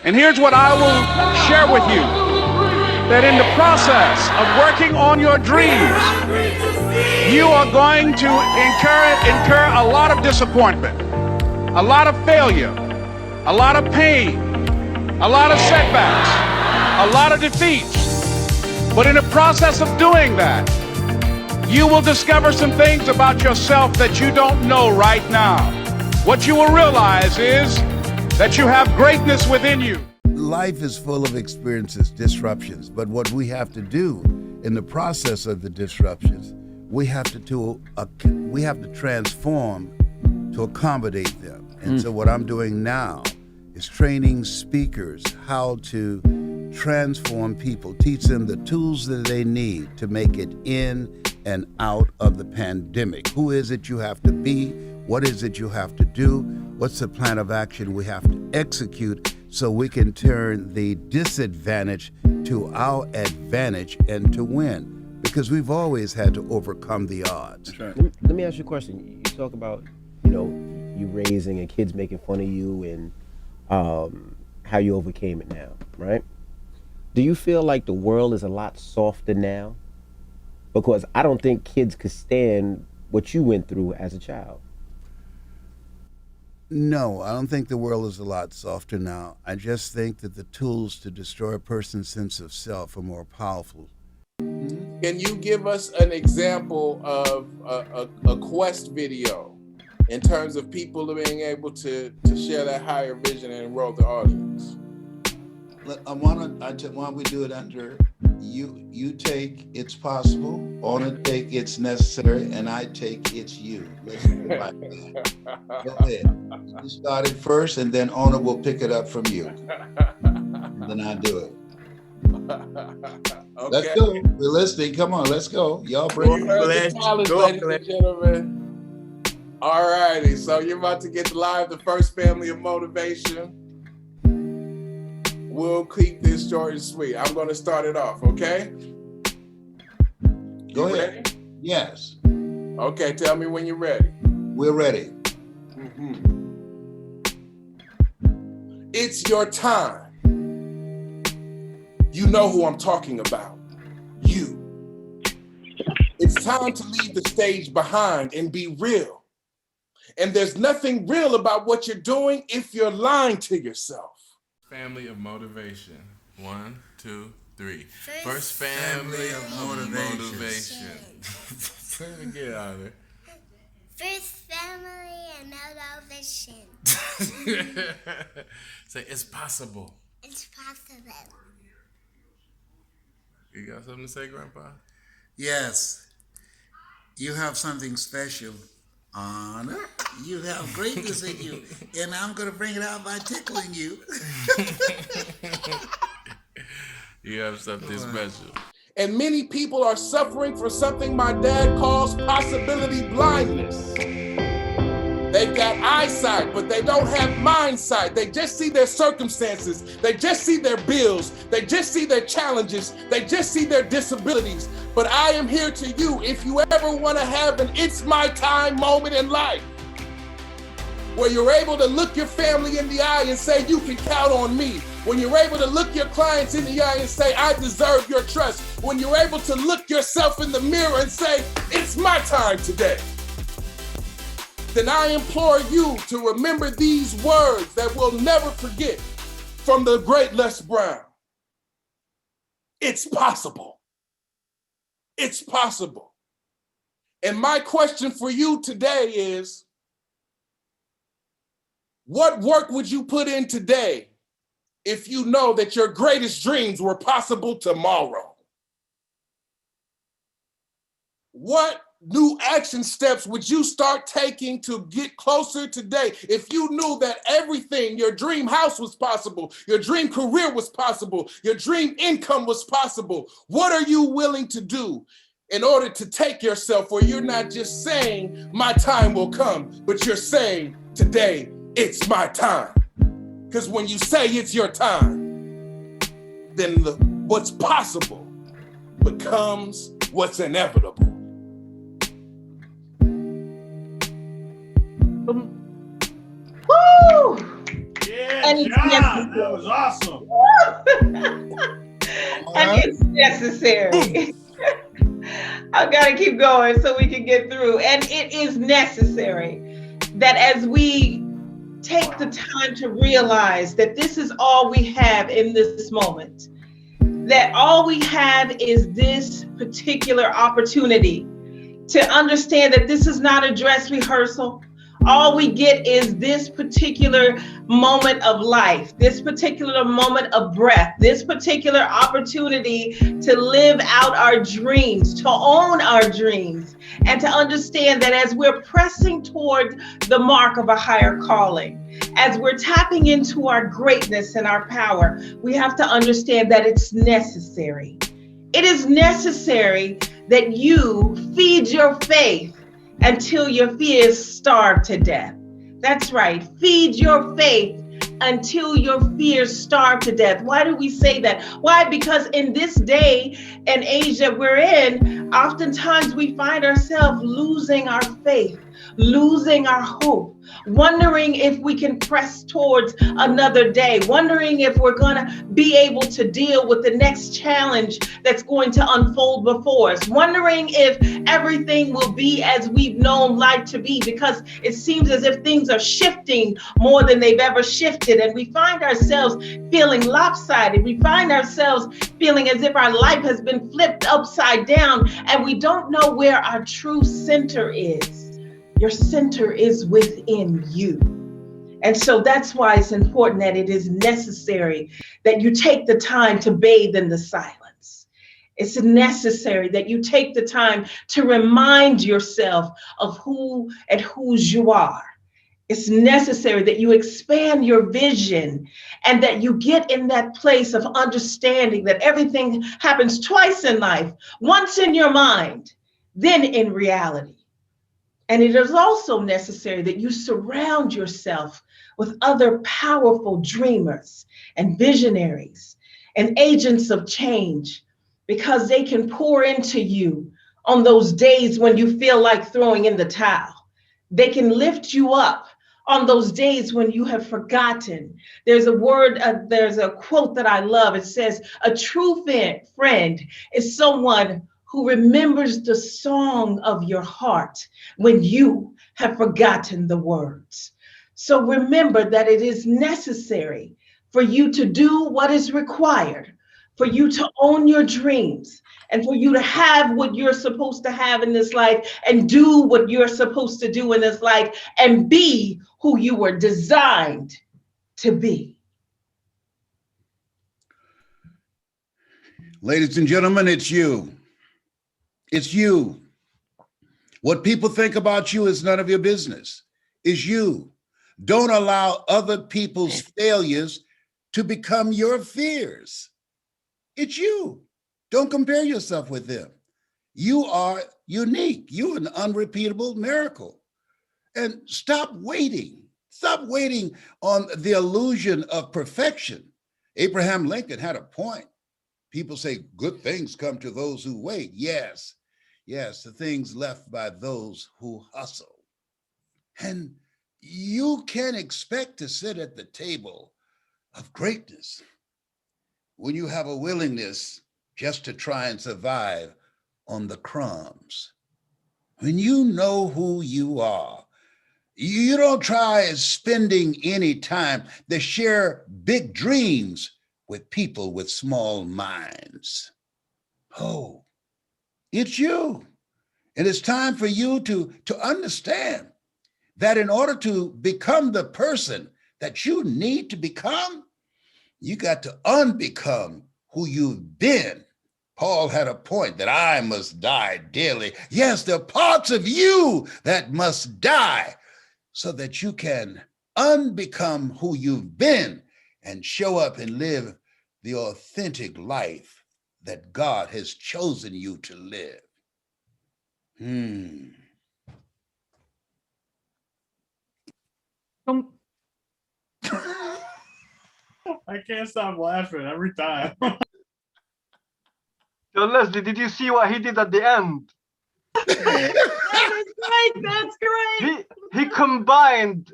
And here's what I will share with you, that in the process of working on your dreams, you are going to incur a lot of disappointment, a lot of failure, a lot of pain, a lot of setbacks, a lot of defeats. But in the process of doing that, you will discover some things about yourself that you don't know right now. What you will realize is that you have greatness within you. Life is full of experiences, disruptions, but what we have to do in the process of the disruptions, we have to transform to accommodate them. And so what I'm doing now is training speakers how to transform people, teach them the tools that they need to make it in and out of the pandemic. Who is it you have to be? What is it you have to do? What's the plan of action we have to execute so we can turn the disadvantage to our advantage and to win? Because we've always had to overcome the odds. That's right. Let me ask you a question. You talk about, you raising and kids making fun of you and how you overcame it now, right? Do you feel like the world is a lot softer now? Because I don't think kids could stand what you went through as a child. No, I don't think the world is a lot softer now. I just think that the tools to destroy a person's sense of self are more powerful. Can you give us an example of a quest video in terms of people being able to share that higher vision and enroll the audience? Why don't we do it under you take it's possible, Ona take it's necessary, and I take it's you. Let's do it like that. Go ahead. You start it first, and then Ona will pick it up from you. And then I'll do it. Okay. Let's go. We're listening. Come on, let's go. Y'all bring it. Ladies and gentlemen. All righty. So you're about to get live the first family of motivation. We'll keep this short and sweet. I'm going to start it off, okay? Go ahead. Ready? Yes. Okay, tell me when you're ready. We're ready. It's your time. You know who I'm talking about. You. It's time to leave the stage behind and be real. And there's nothing real about what you're doing if you're lying to yourself. Family of motivation. 1, 2, 3. First family of motivation. Let me get out of there. First family and motivation. Say it's possible. It's possible. You got something to say, Grandpa? Yes. You have something special. Honor, you have greatness in you, and I'm going to bring it out by tickling you. You have something special. And many people are suffering from something my dad calls possibility blindness. They've got eyesight, but they don't have mind sight. They just see their circumstances. They just see their bills. They just see their challenges. They just see their disabilities. But I am here to you if you ever want to have an it's my time moment in life where you're able to look your family in the eye and say, you can count on me. When you're able to look your clients in the eye and say, I deserve your trust. When you're able to look yourself in the mirror and say, it's my time today. Then I implore you to remember these words that we'll never forget from the great Les Brown. It's possible. It's possible. And my question for you today is, what work would you put in today if you know that your greatest dreams were possible tomorrow? What new action steps would you start taking to get closer today if you knew that everything, your dream house was possible, your dream career was possible, your dream income was possible? What are you willing to do in order to take yourself where you're not just saying my time will come, but you're saying today it's my time? Because when you say it's your time, then what's possible becomes what's inevitable. Woo! Yeah, And it's job. That was awesome. and it's necessary. I've got to keep going so we can get through. And it is necessary that as we take the time to realize that this is all we have in this moment, that all we have is this particular opportunity to understand that this is not a dress rehearsal. All we get is this particular moment of life, this particular moment of breath, this particular opportunity to live out our dreams, to own our dreams, and to understand that as we're pressing toward the mark of a higher calling, as we're tapping into our greatness and our power, we have to understand that it's necessary. It is necessary that you feed your faith until your fears starve to death. That's right. Feed your faith until your fears starve to death. Why do we say that? Why? Because in this day and age that we're in, oftentimes we find ourselves losing our faith, losing our hope, wondering if we can press towards another day, wondering if we're going to be able to deal with the next challenge that's going to unfold before us, wondering if everything will be as we've known life to be, because it seems as if things are shifting more than they've ever shifted. And we find ourselves feeling lopsided. We find ourselves feeling as if our life has been flipped upside down, and we don't know where our true center is. Your center is within you. And so that's why it's important that it is necessary that you take the time to bathe in the silence. It's necessary that you take the time to remind yourself of who and whose you are. It's necessary that you expand your vision and that you get in that place of understanding that everything happens twice in life, once in your mind, then in reality. And it is also necessary that you surround yourself with other powerful dreamers and visionaries and agents of change, because they can pour into you on those days when you feel like throwing in the towel. They can lift you up on those days when you have forgotten. There's a quote that I love. It says, a true friend is someone who remembers the song of your heart when you have forgotten the words. So remember that it is necessary for you to do what is required, for you to own your dreams, and for you to have what you're supposed to have in this life, and do what you're supposed to do in this life, and be who you were designed to be. Ladies and gentlemen, it's you. It's you. What people think about you is none of your business. It's you. Don't allow other people's failures to become your fears. It's you. Don't compare yourself with them. You are unique. You're an unrepeatable miracle. And stop waiting. Stop waiting on the illusion of perfection. Abraham Lincoln had a point. People say good things come to those who wait. Yes, the things left by those who hustle. And you can expect to sit at the table of greatness when you have a willingness just to try and survive on the crumbs. When you know who you are, you don't try spending any time to share big dreams with people with small minds. Oh, it's you. And it's time for you to understand that in order to become the person that you need to become, you got to unbecome who you've been. Paul had a point that I must die daily. Yes, there are parts of you that must die so that you can unbecome who you've been and show up and live the authentic life that God has chosen you to live. I can't stop laughing every time. So Leslie, did you see what he did at the end? That's great. He combined